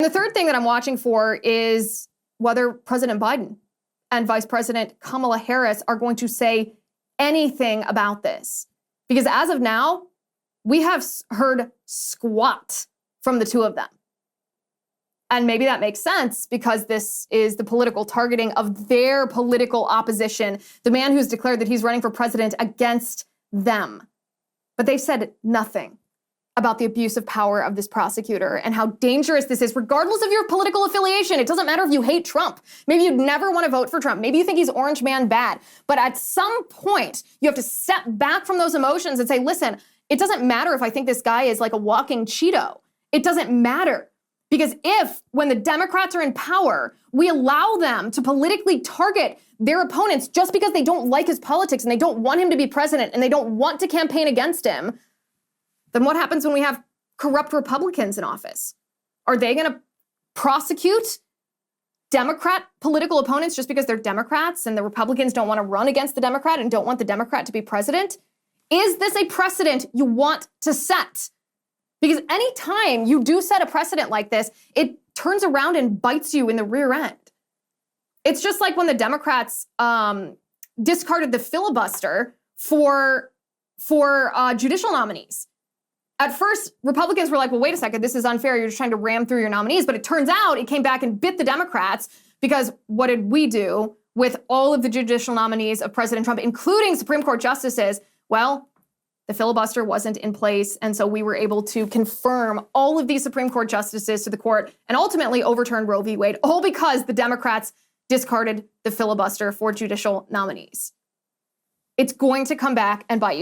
the third thing that I'm watching for is whether President Biden and Vice President Kamala Harris are going to say anything about this. Because as of now, we have heard squat from the two of them. And maybe that makes sense because this is the political targeting of their political opposition, the man who's declared that he's running for president against them. But they've said nothing about the abuse of power of this prosecutor and how dangerous this is, regardless of your political affiliation. It doesn't matter if you hate Trump. Maybe you'd never want to vote for Trump. Maybe you think he's orange man bad. But at some point, you have to step back from those emotions and say, listen, it doesn't matter if I think this guy is like a walking Cheeto. It doesn't matter. Because if, when the Democrats are in power, we allow them to politically target their opponents just because they don't like his politics and they don't want him to be president and they don't want to campaign against him, then what happens when we have corrupt Republicans in office? Are they going to prosecute Democrat political opponents just because they're Democrats and the Republicans don't want to run against the Democrat and don't want the Democrat to be president? Is this a precedent you want to set? Because anytime you do set a precedent like this, it turns around and bites you in the rear end. It's just like when the Democrats discarded the filibuster for judicial nominees. At first, Republicans were like, well, wait a second, this is unfair. You're just trying to ram through your nominees. But it turns out it came back and bit the Democrats because what did we do with all of the judicial nominees of President Trump, including Supreme Court justices? Well, the filibuster wasn't in place, and so we were able to confirm all of these Supreme Court justices to the court and ultimately overturn Roe v. Wade, all because the Democrats discarded the filibuster for judicial nominees. It's going to come back and bite you.